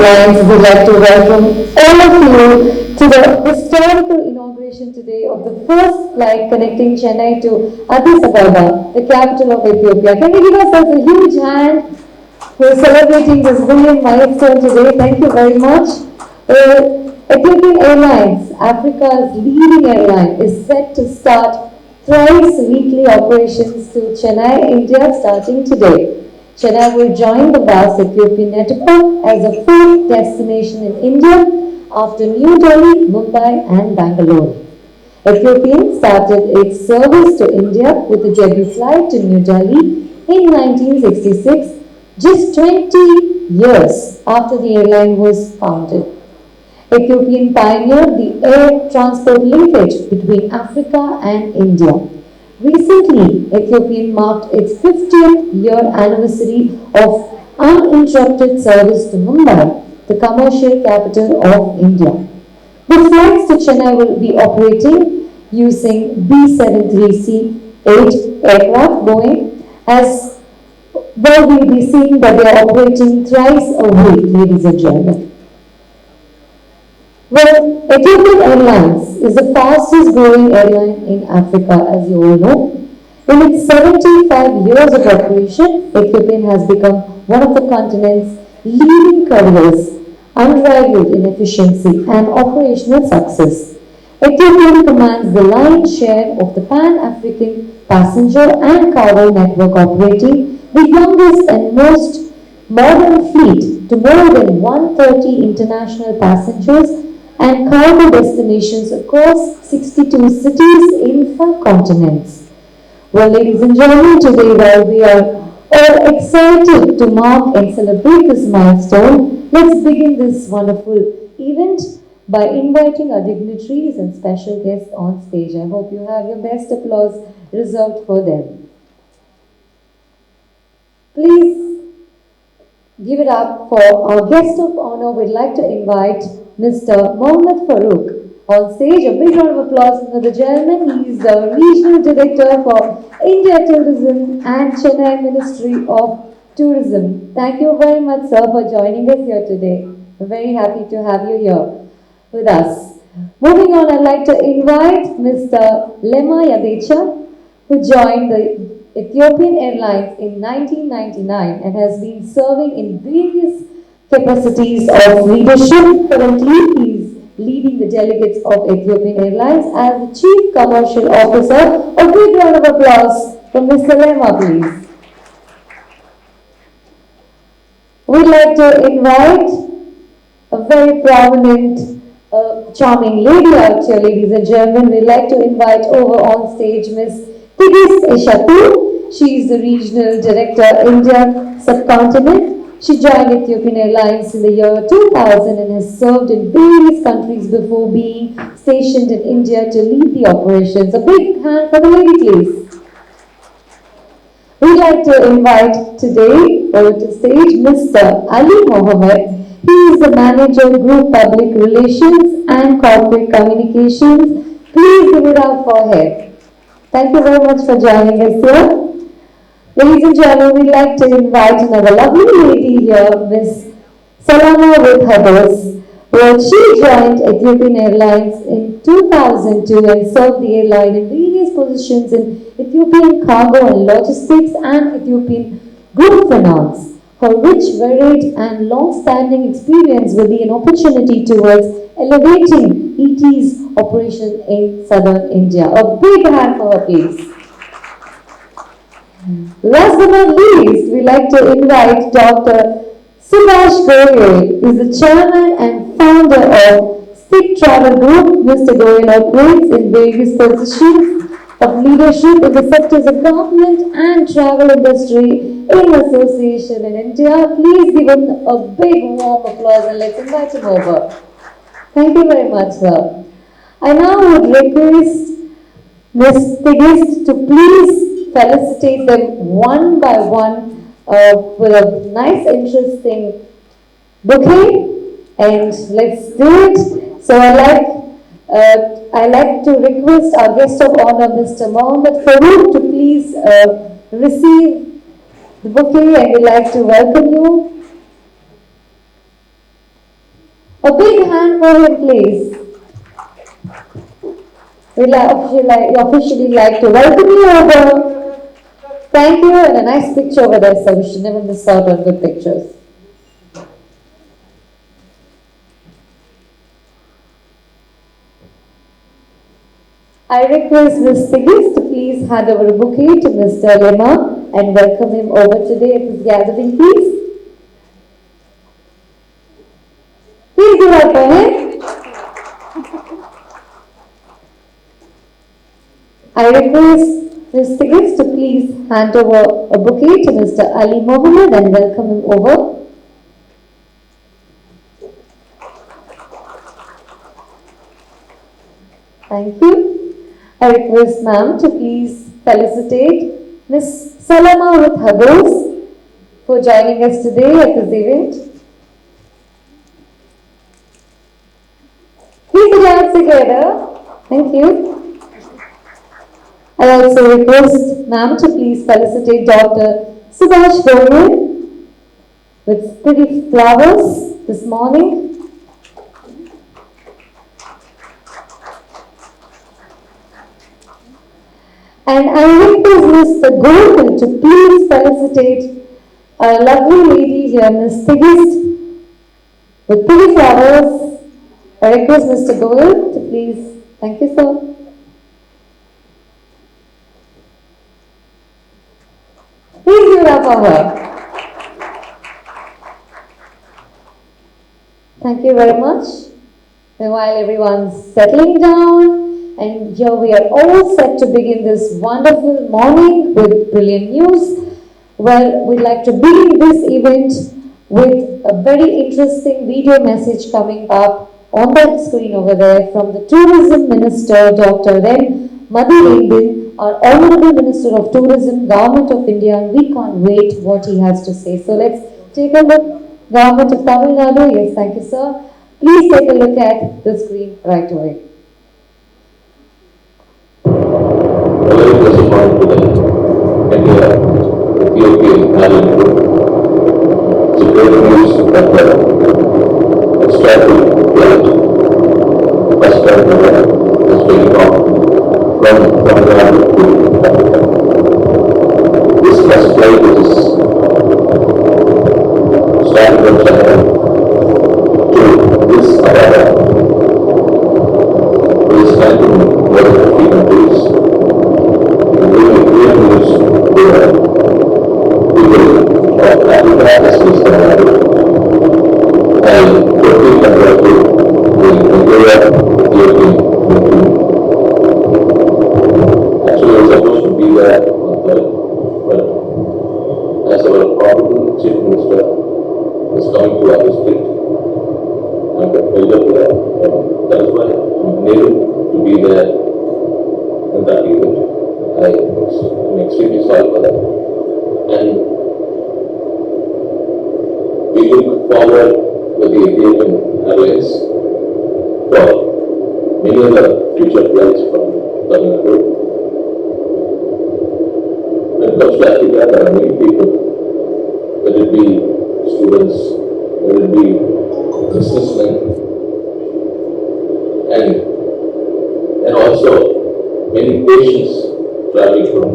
Airlines would like to welcome all of you to the historical inauguration today of the first flight connecting Chennai to Addis Ababa, the capital of Ethiopia. Can we give ourselves a huge hand for celebrating this brilliant milestone today? Thank you very much. Ethiopian Airlines, Africa's leading airline, is set to start thrice weekly operations to Chennai, India starting today. Chennai will join the vast Ethiopian network as a fourth destination in India after New Delhi, Mumbai and Bangalore. Ethiopian started its service to India with a debut flight to New Delhi in 1966, just 20 years after the airline was founded. Ethiopian pioneered the air transport linkage between Africa and India. Recently, Ethiopian marked its 50th year anniversary of uninterrupted service to Mumbai, the commercial capital of India. The flights to Chennai will be operating using B-73C-8 aircraft Boeing, as well we'll be seeing that they are operating thrice a week, ladies and gentlemen. Well, Ethiopian Airlines is the fastest growing airline in Africa, as you all know. In its 75 years of operation, Ethiopian has become one of the continent's leading carriers, unrivaled in efficiency and operational success. Ethiopian commands the lion's share of the Pan-African passenger and cargo network, operating the youngest and most modern fleet to more than 130 international passengers and cargo destinations across 62 cities in 5 continents. Well, ladies and gentlemen, today while we are all excited to mark and celebrate this milestone, let's begin this wonderful event by inviting our dignitaries and special guests on stage. I hope you have your best applause reserved for them. Please give it up for our guest of honor. We'd like to invite Mr. Mohammed on stage. A big round of applause for the gentleman. He is the Regional Director for India Tourism and Chennai Ministry of Tourism. Thank you very much, sir, for joining us here today. We're very happy to have you here with us. Moving on, I'd like to invite Mr. Lema Yadecha, who joined the Ethiopian Airlines in 1999 and has been serving in various capacities of leadership. Currently, he is leading the delegates of Ethiopian Airlines as the Chief Commercial Officer. A big round of applause for Mr. Lema, please. We'd like to invite a very prominent, charming lady out here, ladies and gentlemen. We'd like to invite over on stage Ms. Tigis Eshatu. She is the Regional Director, India Subcontinent. She joined Ethiopian Airlines in the year 2000 and has served in various countries before being stationed in India to lead the operations. A big hand for the lady, please. We'd like to invite today over to stage Mr. Ali Mohammed. He is the Manager, Group Public Relations and Corporate Communications. Please give it up for him. Thank you very much for joining us here. Ladies and gentlemen, we'd like to invite another lovely lady here, Miss Salama with Habas. Well, she joined Ethiopian Airlines in 2002 and served the airline in various positions in Ethiopian cargo and logistics and Ethiopian group finance. Her rich, varied and long-standing experience will be an opportunity towards elevating ET's operation in southern India. A big hand for her, please. Last but not least, we'd like to invite Dr. Subhash Goyal, who is the Chairman and Founder of Stick Travel Group. Mr. Goyal operates in various positions of leadership in the sectors of government and travel industry in association in India. Please give him a big warm applause and let's invite him over. Thank you very much, sir. I now would request Ms. Tigis to please felicitate them one by one with a nice, interesting bouquet, and let's do it. So I like to request our guest of honor, Mr. Mohammed, to please receive the bouquet, and we'd like to welcome you. A big hand for him, please. We'd officially like to welcome you over. Thank you, and a nice picture over there, so we should never miss out on good pictures. I request Ms. Sigis to please hand over a bouquet to Mr. Lema and welcome him over today at this gathering, please. Please give up for him. I request Ms. Sigis to please hand over a bouquet to Mr. Ali Mohammed and welcome him over. Thank you. I request ma'am to please felicitate Ms. Salama with her goals for joining us today at this event. Please put your hands together. Thank you. I also request ma'am to please felicitate Dr. Subhash Goyal with pretty flowers this morning. And I request Mr. Goyal to please felicitate a lovely lady here, Ms. Sigis, with pretty flowers. I request Mr. Goyal to please, thank you sir. Please give it up for her. Thank you very much. And while everyone's settling down, and here we are all set to begin this wonderful morning with brilliant news. Well, we'd like to begin this event with a very interesting video message coming up on that screen over there from the Tourism Minister, Dr. M. Madhurendran, our Honorable Minister of Tourism, Government of India, and we can't wait what he has to say. So let's take a look. Government of Tamil Nadu, yes, thank you, sir. Please take a look at the screen right away. Ethiopian Airlines Group. It's a great news that the started flight, first flight is taking off from Tamil Nadu to Africa. This first flight is starting from Chennai to this Addis It is flying to more than 50 countries. And we have great news with Africa as we stand and quickly converted the Nigeria Ethiopian meeting. Actually, I was supposed to be there on third, but as our honorable chief minister is coming to our district, I'm failure to that. That is why I'm unable to be there in that event. I'm extremely sorry for that. And we look forward with the Ethiopian Airlines for many other future flights from Tamil Nadu. When it comes to Africa, there are many people, whether it be students, whether it be businessmen, and also many patients traveling from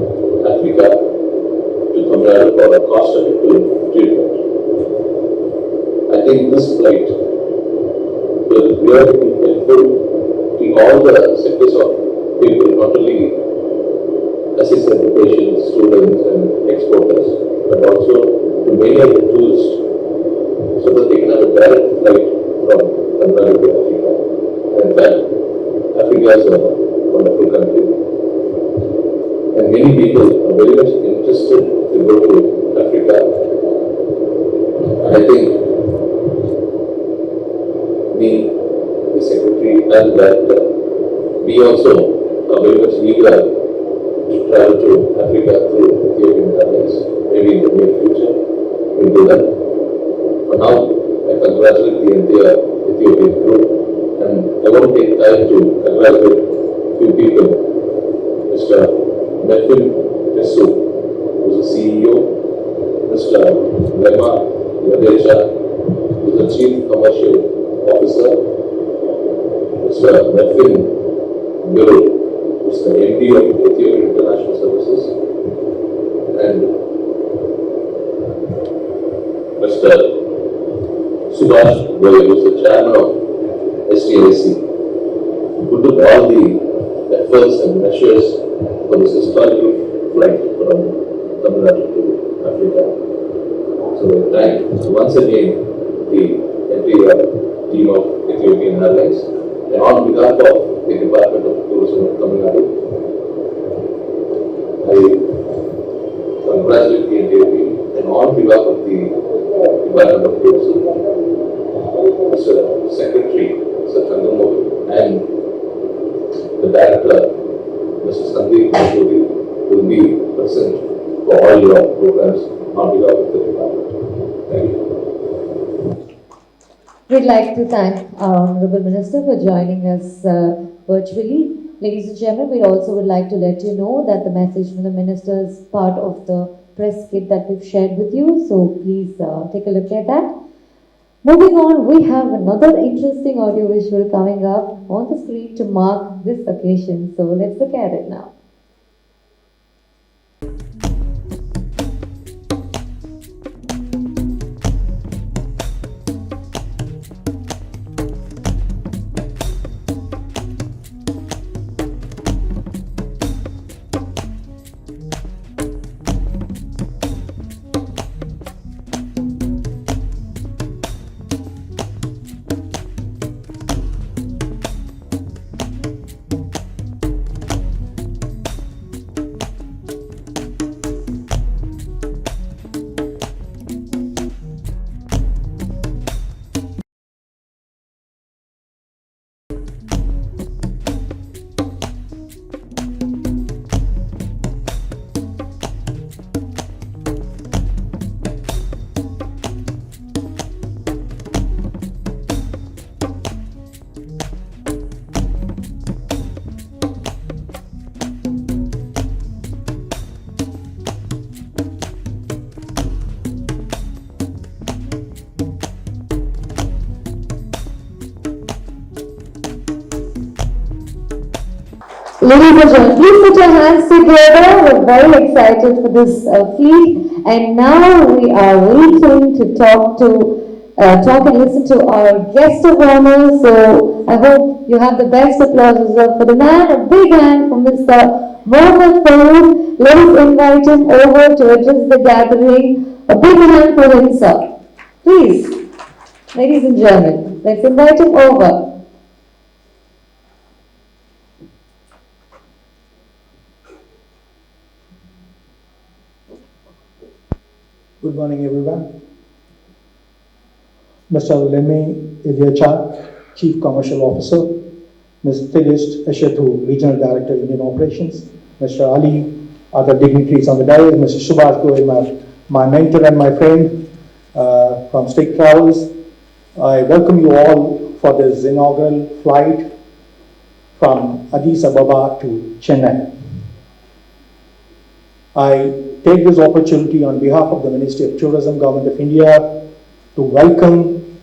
Africa to Tamil Nadu for a cost-effective treatment. I think this flight will really be helpful to all the sectors of people, not only assistant patients, students, and exporters, but also to many of the tourists, so that they can have a direct flight from Tamil Nadu to Africa. And in fact, Africa is a wonderful country, and many people are very much interested to go to Africa. And I think the secretary and that we also are very much eager to travel to Africa through Ethiopian Airlines. Maybe in the near future we'll do that. For now, I congratulate the entire Ethiopian group, and I want to take time to congratulate a few people. Mr. Mefin Tesu, who is the CEO, Mr. Lema Yadeja, who is the Chief Commercial officer, Mr. Nefin Guru, who is the MD of Ethiopian International Services, and Mr. Subhash Goyal, who is the chairman of STIC, who took all the efforts and measures for this historical flight from Tamil Nadu to Africa. So I thank once again the entire team of Ethiopian Airlines, and on behalf of the Department of Tourism of Tamil Nadu, I congratulate the entire team, and on behalf of the Department of Tourism, Mr. Secretary, Mr. Chandramohan, and the Director, Mr. Sandeep Mahmoodi, will be present for all your programs on behalf of the department. Thank you. We'd like to thank our Honorable Minister for joining us virtually. Ladies and gentlemen, we also would like to let you know that the message from the Minister is part of the press kit that we've shared with you, so please take a look at that. Moving on, we have another interesting audiovisual coming up on the screen to mark this occasion, so let's look at it now. Ladies and gentlemen, please put your hands together. We're very excited for this feat, and now we are waiting to talk and listen to our guest of honor. So I hope you have the best applause for the man. A big hand for Mr. Mohammed. Let us invite him over to address the gathering. A big hand for him, sir. Please, ladies and gentlemen, let's invite him over. Good morning, everyone. Mr. Lemme Ethiopian, Chief Commercial Officer, Ms. Tigist Eshetu, Regional Director, Indian Operations, Mr. Ali, other dignitaries on the dais, Mr. Subhash Goyal, my mentor and my friend from State Travels. I welcome you all for this inaugural flight from Addis Ababa to Chennai. I take this opportunity on behalf of the Ministry of Tourism, Government of India, to welcome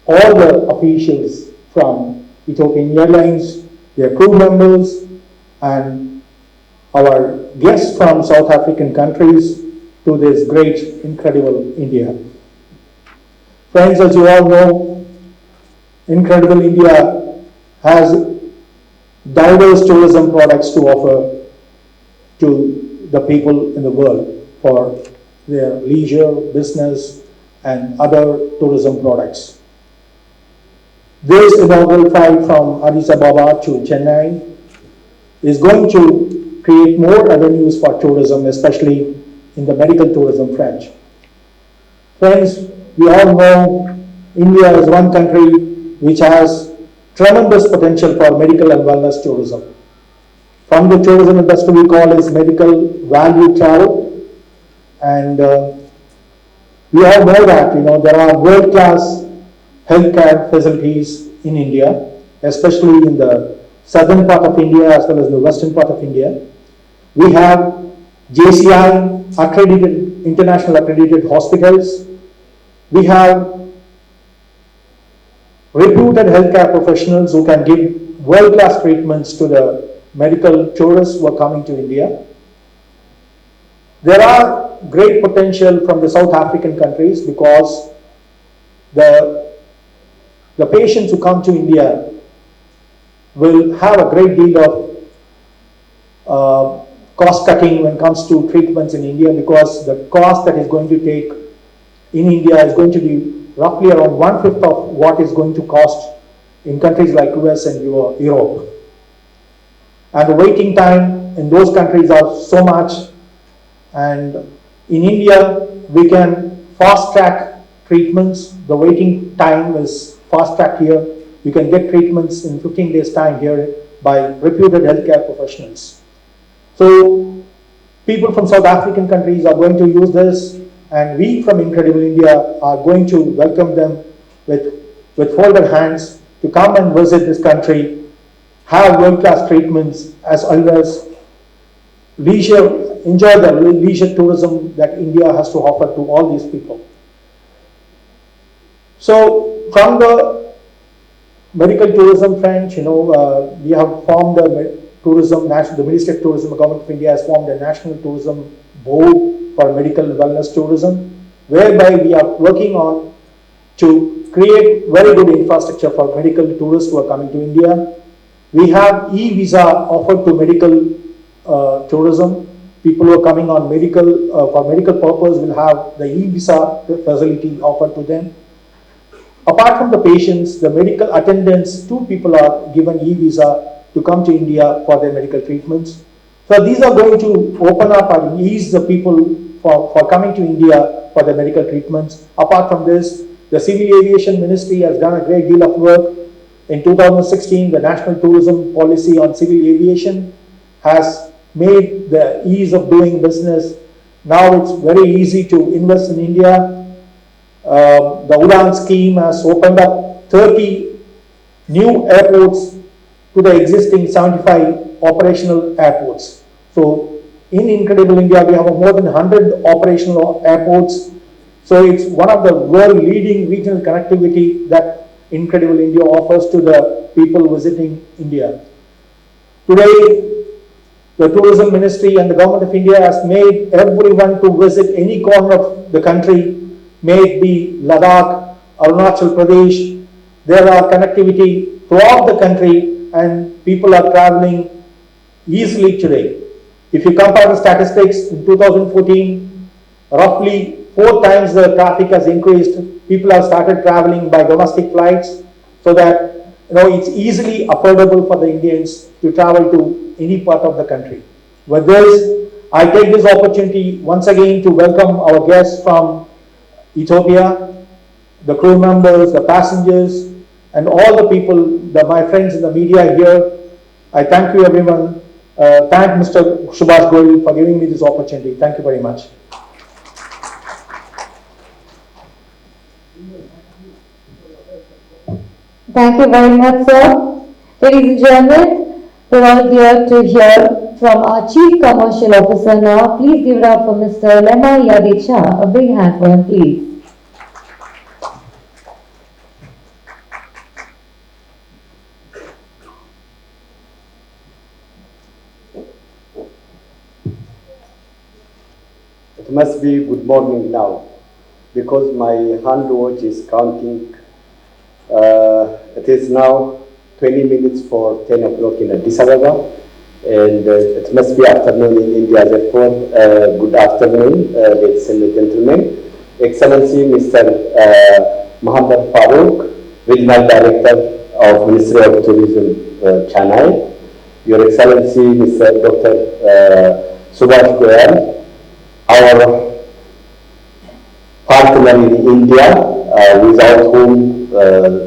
all the officials from Ethiopian Airlines, their crew members, and our guests from South African countries to this great, incredible India. Friends, as you all know, incredible India has diverse tourism products to offer to the people in the world for their leisure, business, and other tourism products. This inaugural flight from Addis Ababa to Chennai is going to create more avenues for tourism, especially in the medical tourism front. Friends, we all know India is one country which has tremendous potential for medical and wellness tourism. From the tourism industry, we call it medical value travel, and we all know that there are world-class healthcare facilities in India, especially in the southern part of India as well as the western part of India. We have JCI accredited, international accredited hospitals. We have reputed healthcare professionals who can give world-class treatments to the medical tourists who are coming to India. There are great potential from the South African countries because the patients who come to India will have a great deal of cost cutting when it comes to treatments in India, because the cost that is going to take in India is going to be roughly around 1/5 of what is going to cost in countries like US and Europe. And the waiting time in those countries are so much, and in India we can fast track treatments. The waiting time is fast tracked here. You can get treatments in 15 days time here by reputed healthcare professionals. So people from South African countries are going to use this, and we from Incredible India are going to welcome them with folded hands to come and visit this country, have world-class treatments, as well as enjoy the leisure tourism that India has to offer to all these people. So from the medical tourism front, we have formed the Ministry of Tourism, the Government of India has formed a National Tourism Board for medical wellness tourism, whereby we are working on to create very good infrastructure for medical tourists who are coming to India. We have e-visa offered to medical tourism. People who are coming on for medical purpose will have the e-visa facility offered to them. Apart from the patients, the medical attendants, 2 people are given e-visa to come to India for their medical treatments. So these are going to open up and ease the people for coming to India for their medical treatments. Apart from this, the Civil Aviation Ministry has done a great deal of work. In 2016, the National Tourism Policy on Civil Aviation has made the ease of doing business. Now it's very easy to invest in India. The UDAN scheme has opened up 30 new airports to the existing 75 operational airports. So in Incredible India, we have more than 100 operational airports. So it's one of the world leading regional connectivity that Incredible India offers to the people visiting India. Today, the Tourism Ministry and the Government of India has made everyone to visit any corner of the country, may it be Ladakh, Arunachal Pradesh. There are connectivity throughout the country, and people are traveling easily today. If you compare the statistics, in 2014, roughly 4 times the traffic has increased. People have started traveling by domestic flights, so that it's easily affordable for the Indians to travel to any part of the country. With this, I take this opportunity once again to welcome our guests from Ethiopia, the crew members, the passengers, and all the people, my friends in the media here. I thank you everyone. Thank Mr. Subhash Goyal for giving me this opportunity. Thank you very much. Thank you very much, sir. Ladies and gentlemen, we're all here to hear from our Chief Commercial Officer now. Please give it up for Mr. Lema Yadicha. A big hand for him, please. It must be good morning now, because my hand watch is counting. It is now 20 minutes for 10 o'clock in Addis Ababa, and it must be afternoon in India. Therefore, good afternoon, ladies and gentlemen. Excellency Mr. Mohammed Farouk, Regional Director of Ministry of Tourism, Chennai. Your Excellency Mr. Dr. Subhash Goyal, our partner in India, without whom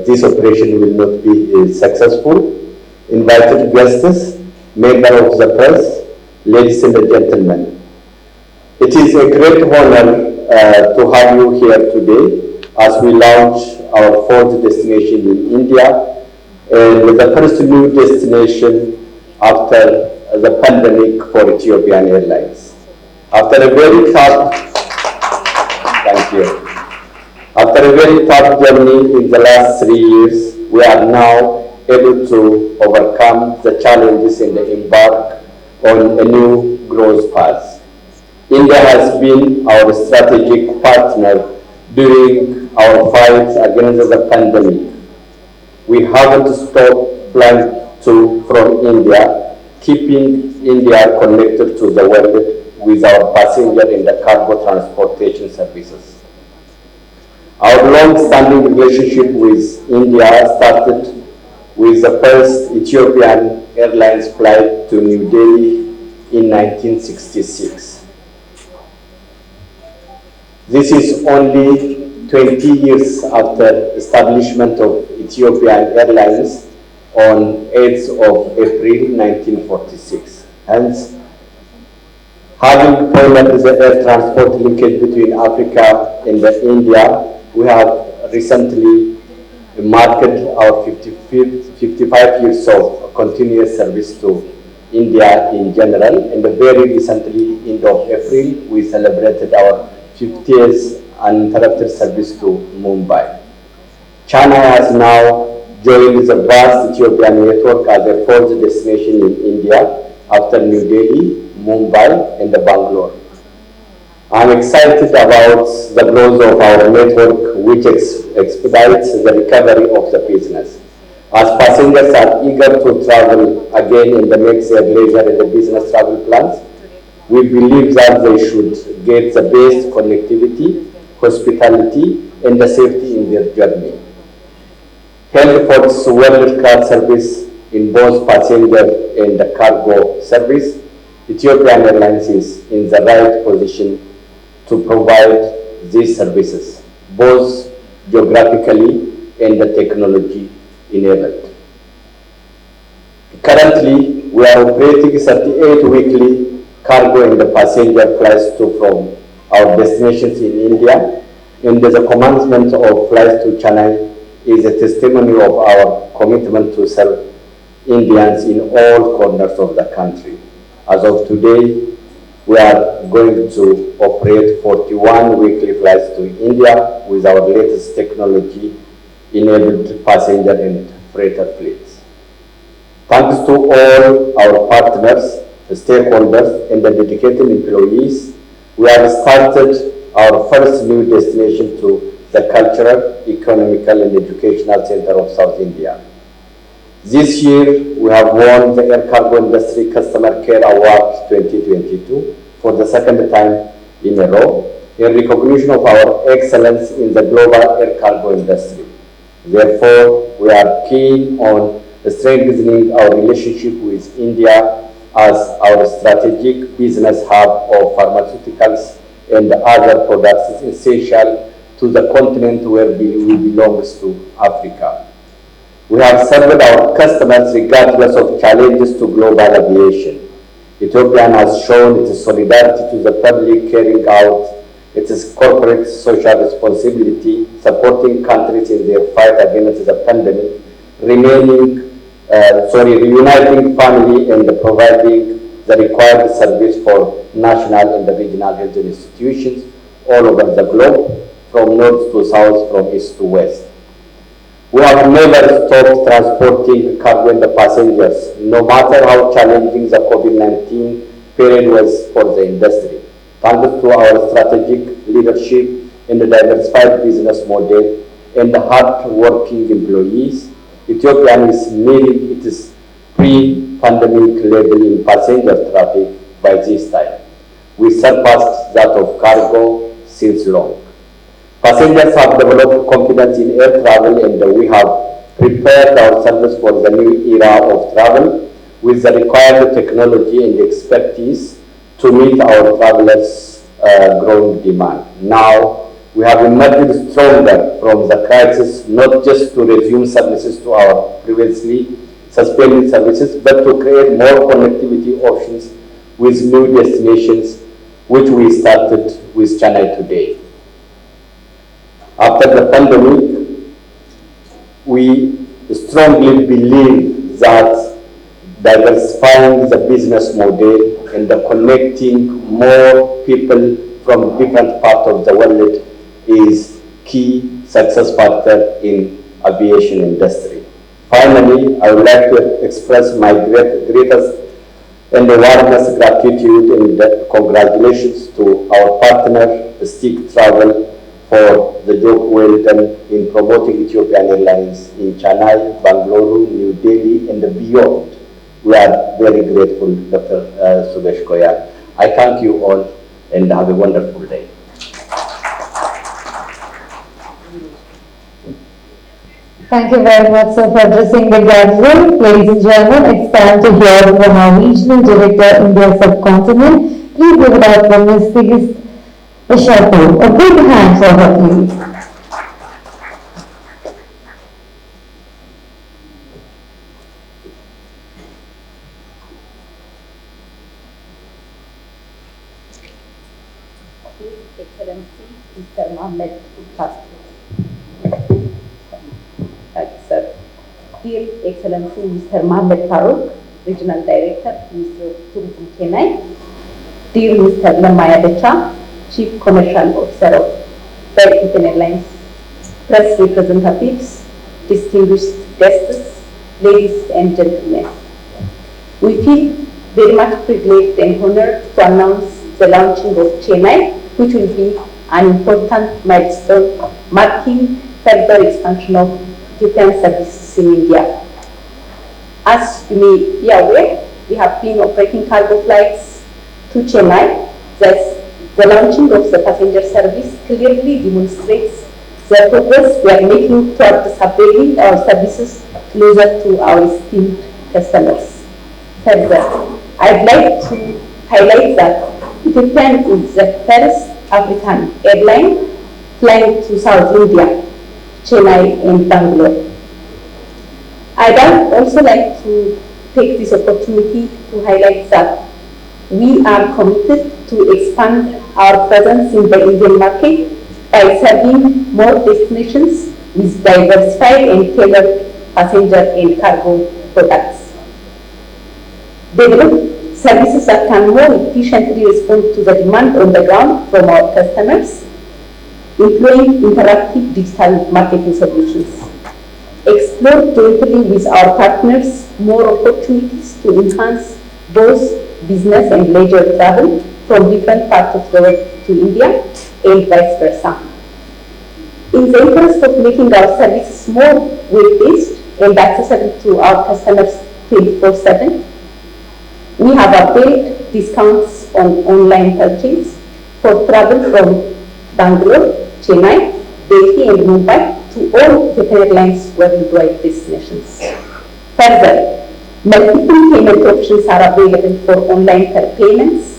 this operation will not be successful. Invited guests, member of the press, ladies and gentlemen. It is a great honor to have you here today as we launch our 4th destination in India, and the first new destination after the pandemic for Ethiopian Airlines. After a very tough, thank you. After a very tough journey in the last 3 years, we are now able to overcome the challenges and embark on a new growth path. India has been our strategic partner during our fight against the pandemic. We haven't stopped flying to from India, keeping India connected to the world with our passenger and the cargo transportation services. Our long-standing relationship with India started with the first Ethiopian Airlines flight to New Delhi in 1966. This is only 20 years after establishment of Ethiopian Airlines on 8th of April 1946. Hence, having pioneered the air transport linkage between Africa and India, we have recently marked our 55 years of continuous service to India in general, and very recently, end of April, we celebrated our 50th uninterrupted service to Mumbai. Chennai has now joined the vast Ethiopian network as a fourth destination in India after New Delhi, Mumbai, and Bangalore. I'm excited about the growth of our network, which expedites the recovery of the business. As passengers are eager to travel again in the next year leisure and the business travel plans, we believe that they should get the best connectivity, hospitality, and the safety in their journey. Heliport's world-class service in both passenger and the cargo service, Ethiopian Airlines is in the right position to provide these services, both geographically and the technology enabled. Currently, we are operating 38 weekly cargo and the passenger flights to from our destinations in India, and the commencement of flights to Chennai is a testimony of our commitment to serve Indians in all corners of the country. As of today, we are going to operate 41 weekly flights to India with our latest technology-enabled passenger and freighter fleets. Thanks to all our partners, the stakeholders, and the dedicated employees, we have started our first new destination to the cultural, economical, and educational center of South India. This year, we have won the Air Cargo Industry Customer Care Award 2022 for the second time in a row, in recognition of our excellence in the global air cargo industry. Therefore, we are keen on strengthening our relationship with India as our strategic business hub of pharmaceuticals and other products essential to the continent where we belong to, Africa. We have served our customers regardless of challenges to global aviation. Ethiopian has shown its solidarity to the public, carrying out its corporate social responsibility, supporting countries in their fight against the pandemic, reuniting family and providing the required service for national and regional health institutions all over the globe, from north to south, from east to west. We have never stopped transporting cargo and the passengers, no matter how challenging the COVID-19 period was for the industry. Thanks to our strategic leadership in the diversified business model and the hard-working employees, Ethiopia is nearing its pre-pandemic level in passenger traffic by this time. We surpassed that of cargo since long. Passengers have developed confidence in air travel, and we have prepared ourselves for the new era of travel with the required technology and expertise to meet our travelers' growing demand. Now, we have emerged stronger from the crisis, not just to resume services to our previously suspended services, but to create more connectivity options with new destinations, which we started with Chennai today. After the pandemic, we strongly believe that diversifying the business model and connecting more people from different parts of the world is key success factor in aviation industry. Finally, I would like to express my greatest and the warmest gratitude and congratulations to our partner, Stick Travel, for the job well done in promoting Ethiopian Airlines in Chennai, Bangalore, New Delhi, and beyond. We are very grateful, Dr. Subesh Koyal. I thank you all and have a wonderful day. Thank you very much, sir, for addressing the gathering. Ladies and gentlemen, it's time to hear from our Regional Director, India Subcontinent. Please give it up for Ms. Sigis Ishapu. A big hand for her, please. His Excellency Mr. Mohammed. Sir. Dear Excellency Mr. Mohammed Farooq, Regional Director, Ministry of Tourism, Chennai. Dear Mr. Lamaya Decha, Chief Commercial Officer of Ethiopian Airlines, press representatives, distinguished guests, ladies and gentlemen. We feel very much privileged and honored to announce the launching of Chennai, which will be an important milestone marking further expansion of Ethiopian services in India. As you may be aware, we have been operating cargo flights to Chennai. Thus, the launching of the passenger service clearly demonstrates the progress we are making towards upgrading our services closer to our esteemed customers. Further, I'd like to highlight that Ethiopian is the first African airline flying to South India, Chennai and Bangalore. I'd also like to take this opportunity to highlight that we are committed to expand our presence in the Indian market by serving more destinations with diversified and tailored passenger and cargo products. Develop services that can more efficiently respond to the demand on the ground from our customers, employing interactive digital marketing solutions. Explore jointly with our partners more opportunities to enhance both business and leisure travel from different parts of the world to India and vice versa. In the interest of making our services more web-based and accessible to our customers 24/7, we have availed discounts on online purchase for travel from Bangalore, Chennai, Delhi and Mumbai to all Ethiopian Airlines worldwide destinations. Further, multiple payment options are available for online payments,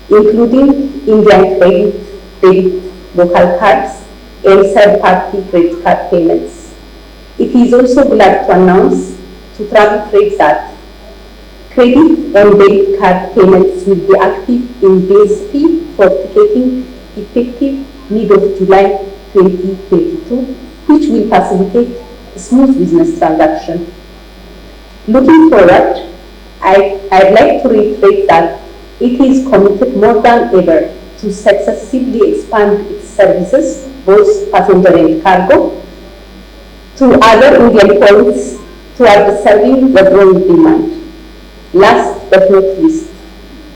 including Indian credit, debit, local cards, and third-party credit card payments. It is also glad to announce to travel trades that credit and debit card payments will be active in base fee for ticketing effective mid of July 2022, which will facilitate smooth business transaction. Looking forward, I'd like to reiterate that it is committed more than ever to successively expand its services, both passenger and cargo, to other Indian points toward serving the growing demand. Last but not least,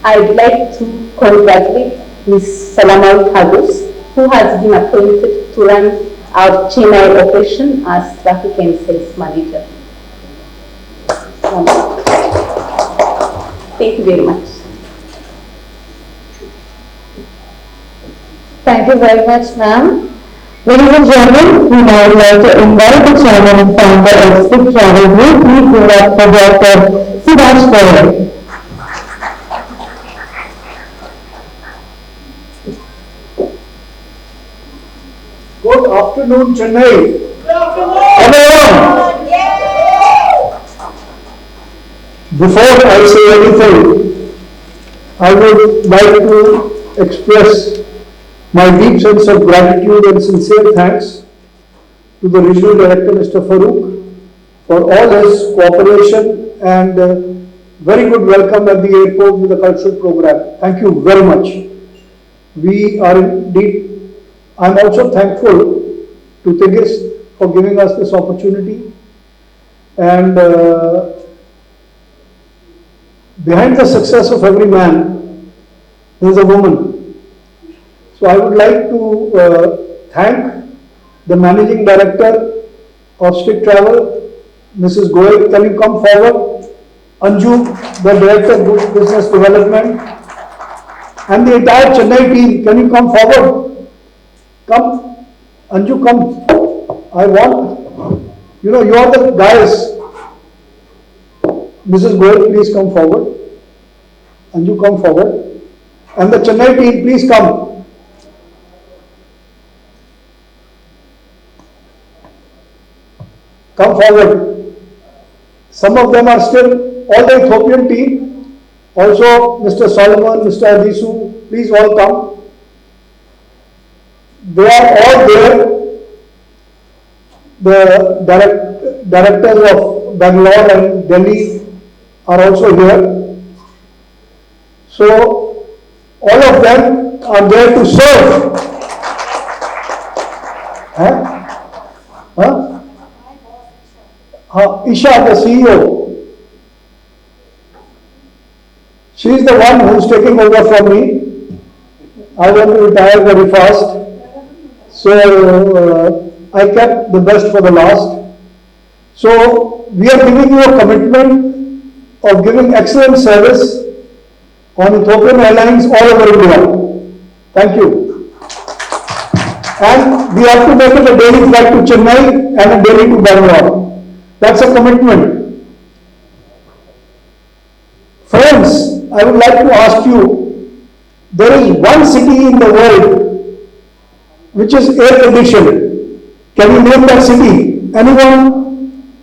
I'd like to congratulate Ms. Salamai Kagos, who has been appointed to run our Chennai operation as traffic and sales manager. Thank you very much. Thank you very much, ma'am. Ladies and gentlemen, we now would like to invite the chairman and founder of Stick Travel Group. Please give it up for Dr. Subhash Goyal. Good afternoon, Chennai. Hello. Before I say anything, I would like to express my deep sense of gratitude and sincere thanks to the Regional Director, Mr. Farooq, for all his cooperation and very good welcome at the airport with the cultural program. Thank you very much. We are indeed, I'm also thankful to Tigis for giving us this opportunity. And behind the success of every man, there is a woman. So I would like to thank the Managing Director of Strict Travel, Mrs. Goyal. Can you come forward? Anju, the Director of Business Development, and the entire Chennai team. Can you come forward? Come. Anju, come. I want, you are the guys. Mrs. Goyal, please come forward. Anju, come forward. And the Chennai team, please come. Come forward. Some of them are still, all the Ethiopian team, also Mr. Solomon, Mr. Adisu, please all come. They are all there. The directors of Bangalore and Delhi are also here. So, all of them are there to serve. Isha, the CEO, she is the one who is taking over from me. I want to retire very fast. So, I kept the best for the last. So, we are giving you a commitment of giving excellent service on Ethiopian Airlines all over India. Thank you. And we have to make it a daily flight to Chennai and a daily to Bangalore. That's a commitment. Friends, I would like to ask you, there is one city in the world which is air conditioned. Can you name that city? Anyone?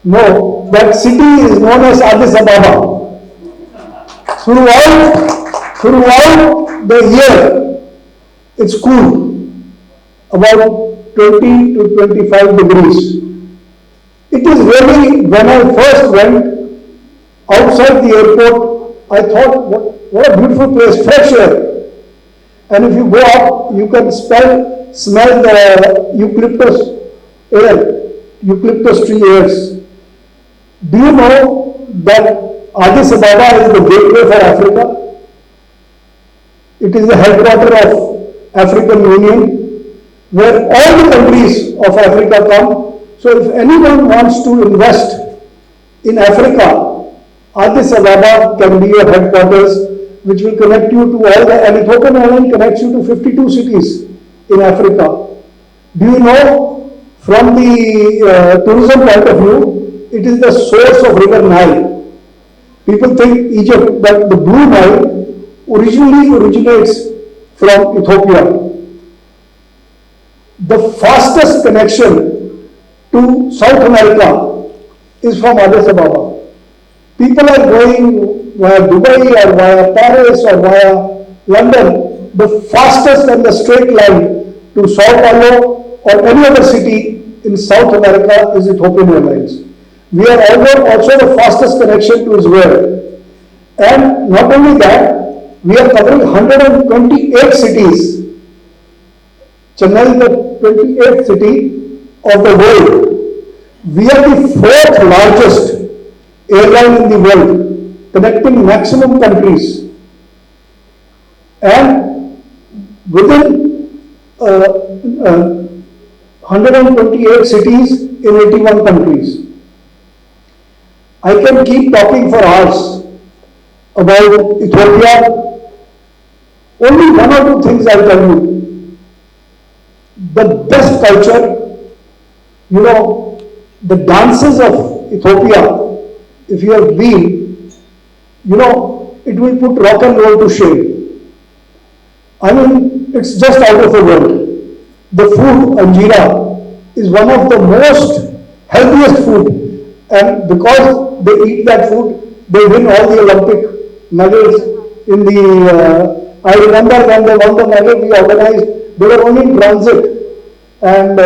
No. That city is known as Addis Ababa. Throughout the year, it's cool, about 20 to 25 degrees. It is really, when I first went outside the airport, I thought, what a beautiful place, fresh air. And if you go up, you can smell the eucalyptus tree airs. Do you know that Addis Ababa is the gateway for Africa? It is the headquarters of African Union, where all the countries of Africa come. So if anyone wants to invest in Africa, Addis Ababa can be your headquarters, which will connect you to all the, and Ethiopian Airlines connects you to 52 cities in Africa. Do you know, from the tourism point of view, it is the source of River Nile. People think Egypt, but the Blue Nile originally originates from Ethiopia. The fastest connection to South America is from Addis Ababa. People are going via Dubai or via Paris or via London. The fastest and the straight line to Sao Paulo or any other city in South America is Ethiopian Airlines. We are also the fastest connection to Israel. And not only that, we are covering 128 cities. Chennai is the 28th city of the world. We are the 4th largest airline in the world, connecting maximum countries. And within 128 cities in 81 countries. I can keep talking for hours about Ethiopia. Only one or two things I'll tell you. The best culture, the dances of Ethiopia, if you have been, it will put rock and roll to shame. I mean, it's just out of the world. The food, Anjira, is one of the most healthiest food. And because they eat that food, they win all the Olympic medals in the, I remember when they won the medal, we organized, they were only in transit. And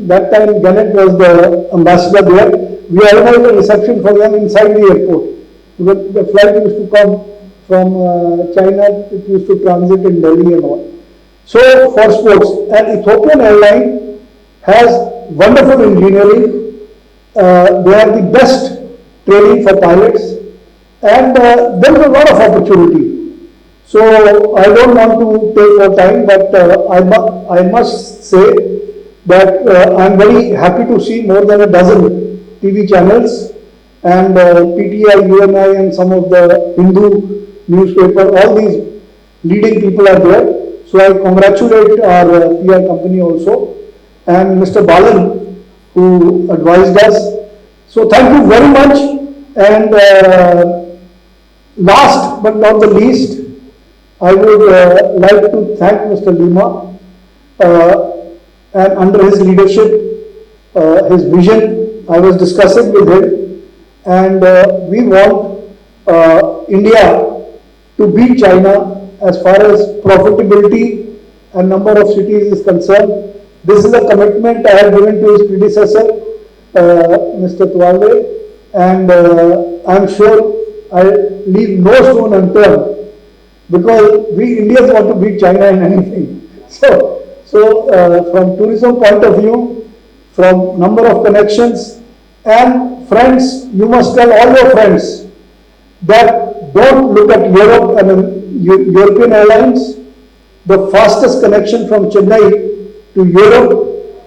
that time Gannett was the ambassador there. We organized a reception for them inside the airport. The flight used to come from China, it used to transit in Delhi and all. So for sports, and Ethiopian Airlines has wonderful engineering, They have the best training for pilots, and there is a lot of opportunity. So I don't want to take more time, but I must say that I'm very happy to see more than a dozen TV channels and PTI, UNI, and some of the Hindu newspaper. All these leading people are there. So I congratulate our PR company also, and Mr. Balan, who advised us. So thank you very much. And last but not the least, I would like to thank Mr. Lima, and under his leadership, his vision, I was discussing with him, and we want India to beat China as far as profitability and number of cities is concerned. This is a commitment I have given to his predecessor, Mr. Tuwale, and I'm sure I'll leave no stone unturned, because we Indians want to beat China in anything. So from tourism point of view, from number of connections, and friends, you must tell all your friends that don't look at Europe and European Airlines. The fastest connection from Chennai to Europe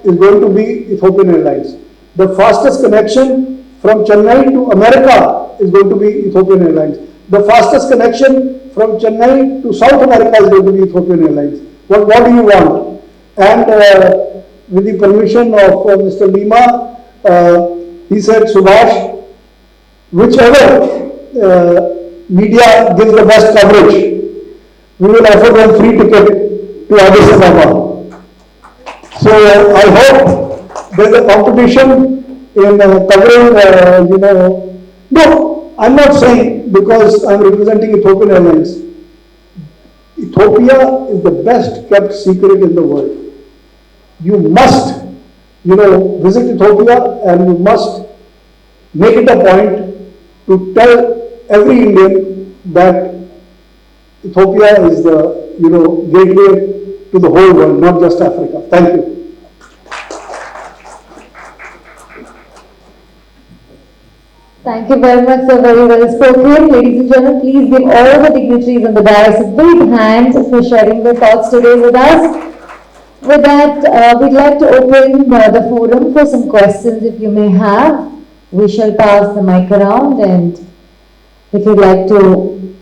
is going to be Ethiopian Airlines. The fastest connection from Chennai to America is going to be Ethiopian Airlines. The fastest connection from Chennai to South America is going to be Ethiopian Airlines. What do you want? And with the permission of Mr. Lima, he said, Subhash, whichever media gives the best coverage, we will offer them free ticket to Addis Ababa. So I hope there's a competition in covering, no, I'm not saying because I'm representing Ethiopian Airlines. Ethiopia is the best kept secret in the world. You must, visit Ethiopia, and you must make it a point to tell every Indian that Ethiopia is the, gateway to the whole world, not just Africa. Thank you. Thank you very much, sir. Very well spoken. Ladies and gentlemen, please give all the dignitaries on the dais a big hand for sharing their thoughts today with us. With that, we'd like to open the forum for some questions if you may have. We shall pass the mic around, and if you'd like to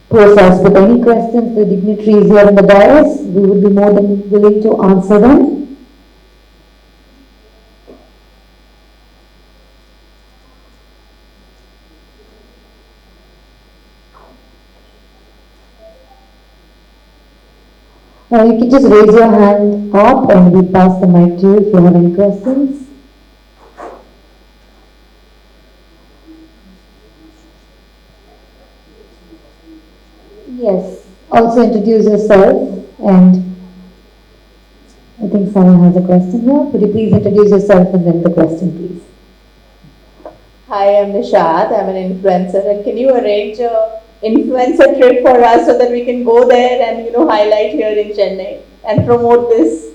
pose us with any questions, the dignitaries here on the dais, we would be more than willing to answer them. You can just raise your hand up and we'll pass the mic to you if you have any questions. Yes, also introduce yourself, and I think someone has a question here. Could you please introduce yourself and then the question, please? Hi, I'm Nishad. I'm an influencer. And can you arrange a influencer trip for us so that we can go there and highlight here in Chennai and promote this?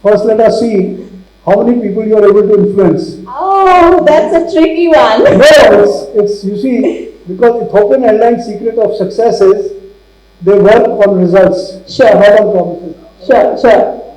First, let us see how many people you are able to influence. Oh, that's a tricky one. No, it's you see, because Ethiopian Airlines' secret of success is they work on results, Sure. not on promises. Sure.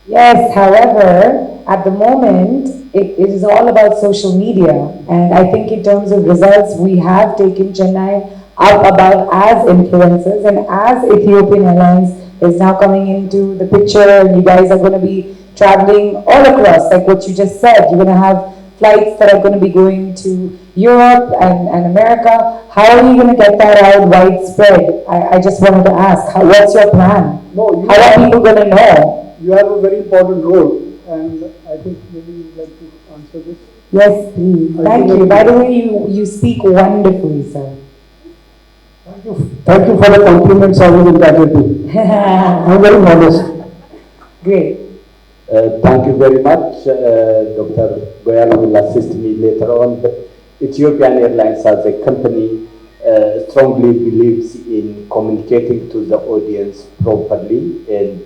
Yes, however, at the moment, it is all about social media. And I think in terms of results, we have taken Chennai up above as influencers, and as Ethiopian Airlines is now coming into the picture, and you guys are going to be traveling all across, like what you just said. You're going to have flights that are going to be going to Europe and America. How are you going to get that out widespread? I just wanted to ask, what's your plan? No, How are people going to know? You have a very important role, and I think maybe you'd like to answer this. Yes, please. Thank you. By the way, you speak wonderfully, sir. Thank you. Thank you for the compliments I was entitled to. I'm very modest. Great. Thank you very much. Dr. Goyal will assist me later on. But Ethiopian Airlines as a company strongly believes in communicating to the audience properly and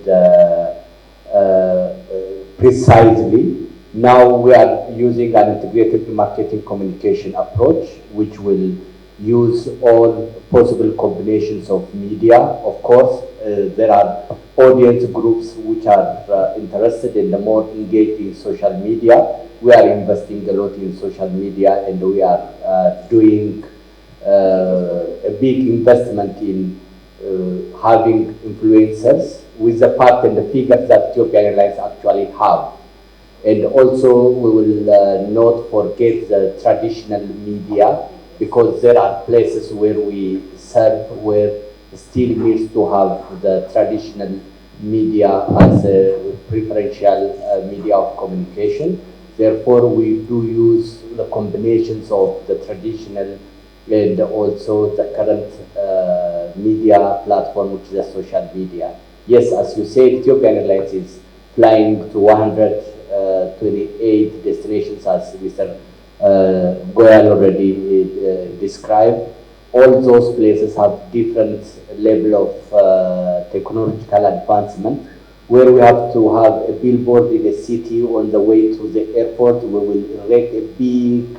precisely. Now we are using an integrated marketing communication approach, which will use all possible combinations of media. Of course, there are audience groups which are interested in the more engaged in social media. We are investing a lot in social media, and we are doing a big investment in having influencers with the fact and the figures that Ethiopian Airlines actually have. And also we will not forget the traditional media, because there are places where we serve where still needs to have the traditional media as a preferential media of communication. Therefore, we do use the combinations of the traditional and also the current media platform, which is the social media. Yes, as you said, Ethiopian Airlines is flying to 128 destinations, as Mr. Goyal already described. All those places have different level of technological advancement. Where we have to have a billboard in a city on the way to the airport, we will erect a big,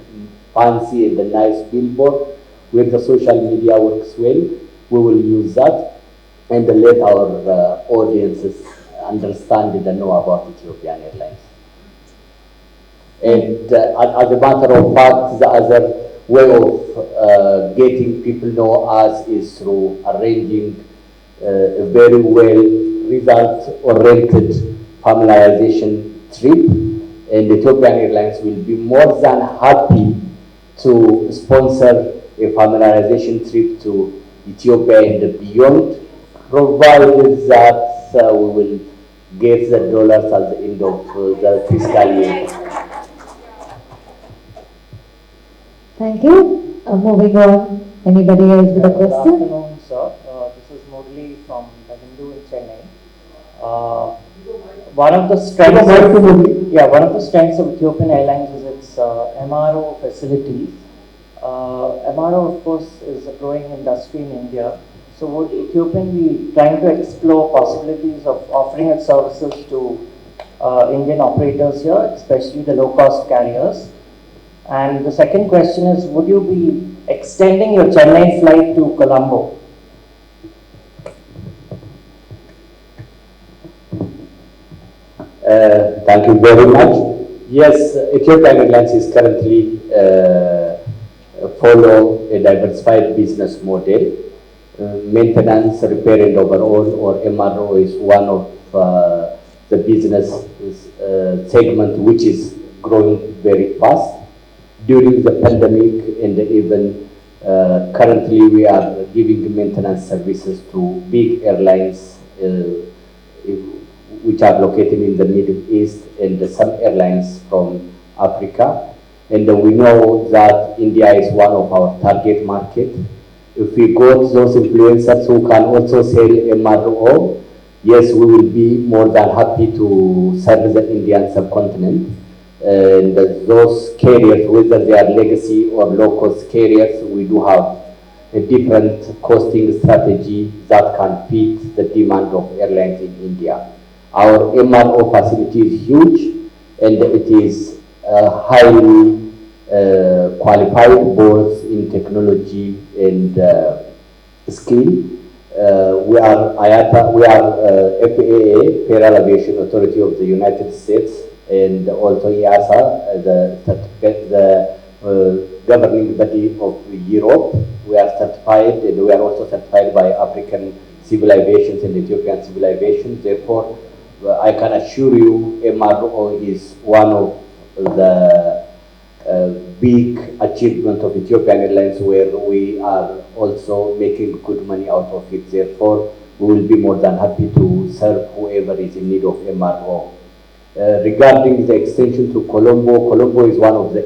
fancy and a nice billboard. Where the social media works well, we will use that and let our audiences understand and know about Ethiopian Airlines. And as a matter of fact, the other way of getting people know us is through arranging a very well result-oriented familiarization trip, and Ethiopian Airlines will be more than happy to sponsor a familiarization trip to Ethiopia and beyond, provided that we will get the dollars at the end of the fiscal year. Thank you. Moving on. Anybody else with a Good question? afternoon, sir. This is Murli from the Hindu in Chennai. One of the strengths of Ethiopian Airlines is its MRO facilities. MRO, of course, is a growing industry in India. So would Ethiopian be trying to explore possibilities of offering its services to Indian operators here, especially the low-cost carriers? And the second question is, would you be extending your Chennai flight to Colombo? Thank you very much. Yes, Ethiopian Airlines is currently follow a diversified business model. Maintenance, repair and overhaul, or MRO, is one of the business segment which is growing very fast. During the pandemic and even currently we are giving maintenance services to big airlines which are located in the Middle East and some airlines from Africa. And we know that India is one of our target market. If we got those influencers who can also sell MRO, yes, we will be more than happy to serve the Indian subcontinent. And those carriers, whether they are legacy or low-cost carriers, we do have a different costing strategy that can fit the demand of airlines in India. Our MRO facility is huge, and it is highly qualified both in technology and skill. We are IATA, we are FAA, Federal Aviation Authority of the United States, and also EASA, the governing body of Europe. We are certified, and we are also certified by African Civil Aviation and Ethiopian Civil Aviation. Therefore, I can assure you MRO is one of the big achievement of Ethiopian Airlines, where we are also making good money out of it. Therefore, we will be more than happy to serve whoever is in need of MRO. Regarding the extension to Colombo, Colombo is one of the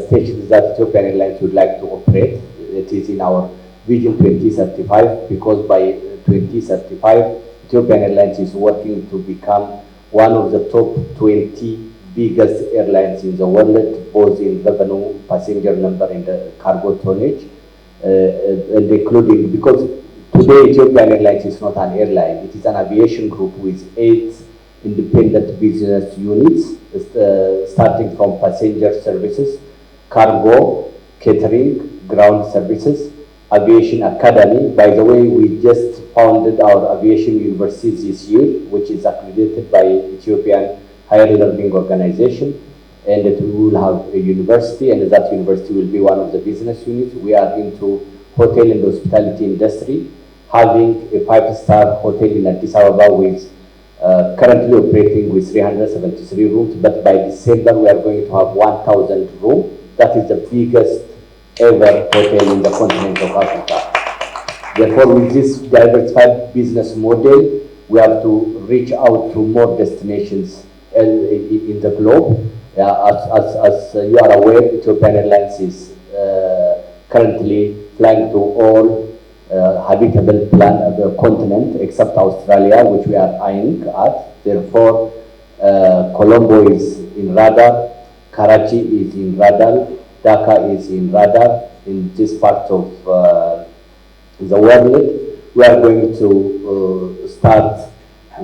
stations that Ethiopian Airlines would like to operate. It is in our Vision 2035, because by 2035, Ethiopian Airlines is working to become one of the top 20 biggest airlines in the world, both in revenue, passenger number, and cargo tonnage, and including, because today Ethiopian Airlines is not an airline, it is an aviation group with 8 independent business units, starting from passenger services, cargo, catering, ground services, aviation academy. By the way, we just founded our aviation university this year, which is accredited by Ethiopian Higher Learning Organization, and that we will have a university, and that university will be one of the business units. We are into hotel and hospitality industry, having a 5-star hotel in Addis Ababa with currently operating with 373 rooms, but by December we are going to have 1,000 rooms. That is the biggest ever hotel in the continent of Africa. Therefore, with this diversified business model, we have to reach out to more destinations in the globe. As you are aware, Ethiopian Airlines is currently flying to all habitable continent except Australia, which we are eyeing at. Therefore, Colombo is in radar, Karachi is in radar, Dhaka is in radar. In this part of the world, we are going to start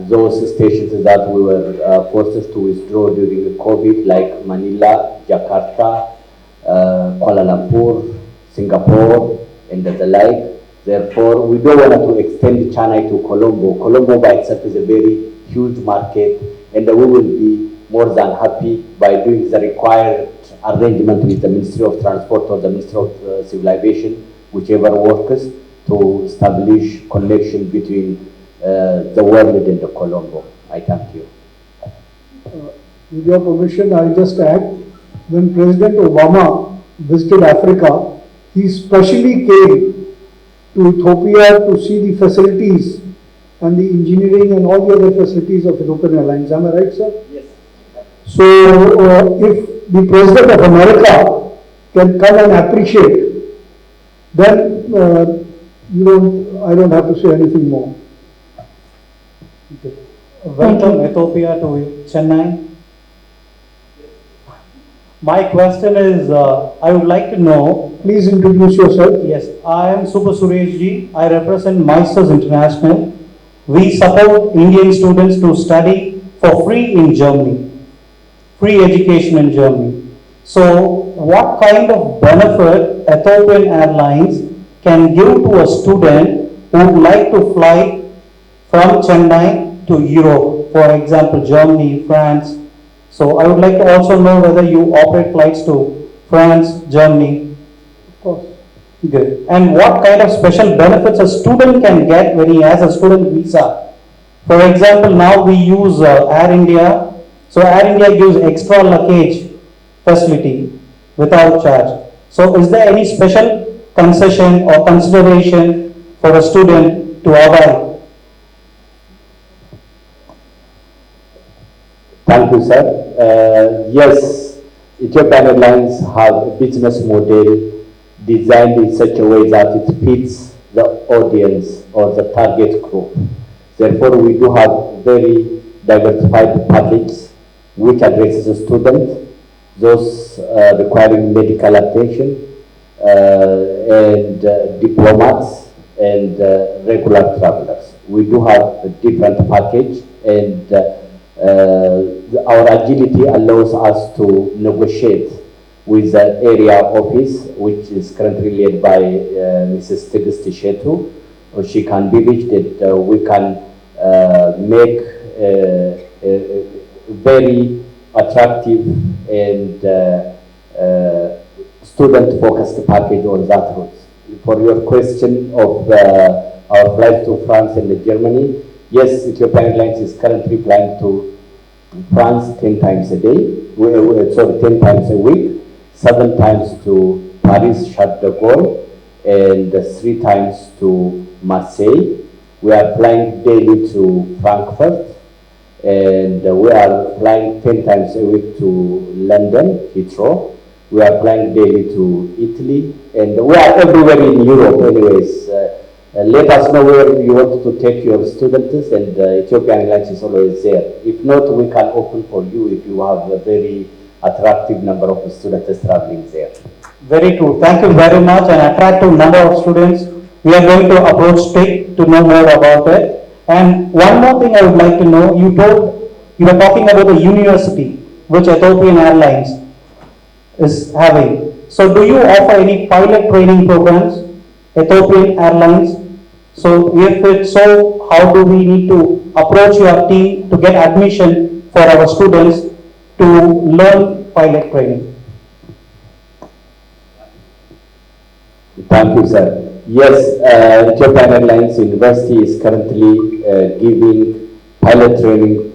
those stations that we were forced to withdraw during the COVID, like Manila, Jakarta, Kuala Lumpur, Singapore, and the like. Therefore, we don't want to extend Chennai to Colombo. Colombo by itself is a very huge market, and we will be more than happy by doing the required arrangement with the Ministry of Transport or the Ministry of Civil Aviation, whichever works, to establish connection between the world and the Colombo. I thank you. With your permission, I'll just add, when President Obama visited Africa, he specially came to Ethiopia to see the facilities and the engineering and all the other facilities of Ethiopian Airlines. Am I right, sir? Yes. So, if the President of America can come and appreciate, then I don't have to say anything more. Welcome Ethiopia to Chennai. My question is, I would like to know. Please introduce yourself. Yes, I am Super Suresh Ji. I represent Meisters International. We support Indian students to study for free in Germany, free education in Germany. So, what kind of benefit Ethiopian Airlines can give to a student who would like to fly from Chennai to Europe, for example, Germany, France? So I would like to also know whether you operate flights to France, Germany. Of course. Good. And what kind of special benefits a student can get when he has a student visa? For example, now we use Air India. So Air India gives extra luggage facility without charge. So is there any special concession or consideration for a student to avail? Thank you, sir. Yes, Ethiopian Airlines have a business model designed in such a way that it fits the audience or the target group. Therefore, we do have very diversified package which addresses the student, those requiring medical attention, and diplomats and regular travelers. We do have a different package, and our agility allows us to negotiate with the area office, which is currently led by Mrs. Tigist Shetu. She can be reached, and we can make a very attractive and student-focused package on that route. For your question of our flight to France and Germany, yes, Ethiopian Airlines is currently flying to France 10 times a day, 10 times a week, 7 times to Paris Charles de Gaulle, and 3 times to Marseille. We are flying daily to Frankfurt, and we are flying 10 times a week to London, Heathrow. We are flying daily to Italy, and we are everywhere in Europe anyways. Let us know where you want to take your students, and Ethiopian Airlines is always there. If not, we can open for you if you have a very attractive number of students traveling there. Very true. Thank you very much. An attractive number of students. We are going to approach TIC to know more about it. And one more thing I would like to know, you told You were talking about the university which Ethiopian Airlines is having. So do you offer any pilot training programs, Ethiopian Airlines? So if it's so, how do we need to approach your team to get admission for our students to learn pilot training? Thank you, sir. Yes, Ethiopian Airlines University is currently giving pilot training.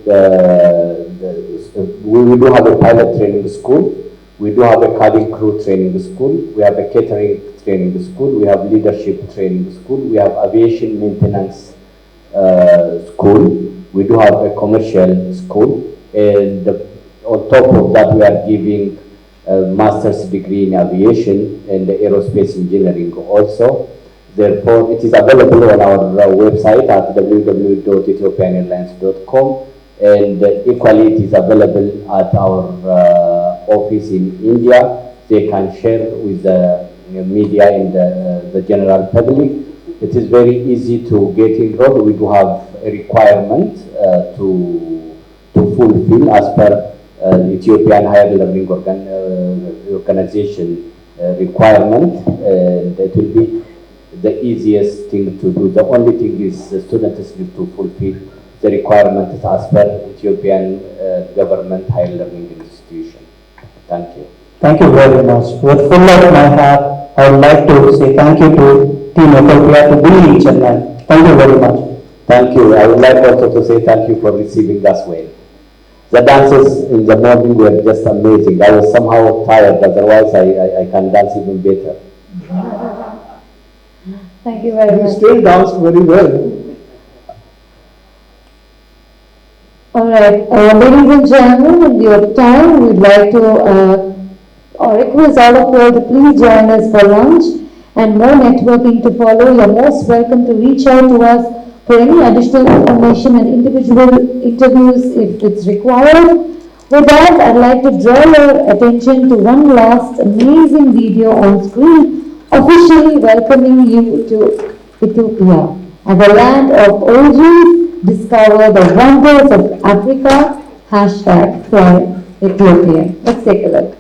We do have a pilot training school. We do have a cabin crew training school. We have a catering training school. We have leadership training school. We have aviation maintenance school. We do have a commercial school. And on top of that, we are giving a master's degree in aviation and aerospace engineering also. Therefore, it is available on our website at www.ethiopianairlines.com, and equally it is available at our office in India. They can share with the media and the general public. It is very easy to get enrolled. We do have a requirement to fulfill as per Ethiopian Higher Learning Organization requirement, and it will be the easiest thing to do. The only thing is the students need to fulfill the requirements as per Ethiopian government higher learning institution. Thank you. Thank you very much. With full of my heart, I would like to say thank you to Team Ethiopia to be in Chennai. Thank you very much. Thank you. I would like also to say thank you for receiving us well. The dances in the morning were just amazing. I was somehow tired, otherwise I can dance even better. Thank you very You much. still danced very well. All right, ladies and gentlemen, with your time, we'd like to request all of you to please join us for lunch and more networking to follow. You're most welcome to reach out to us for any additional information and individual interviews if it's required. With that, I'd like to draw your attention to one last amazing video on screen, officially welcoming you to Ethiopia. As a land of origins, discover the wonders of Africa, #Fly Ethiopian. Let's take a look.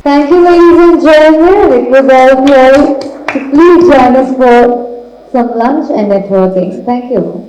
Thank you, ladies and gentlemen. It was all of you all to please join us for some lunch and networking. Thank you.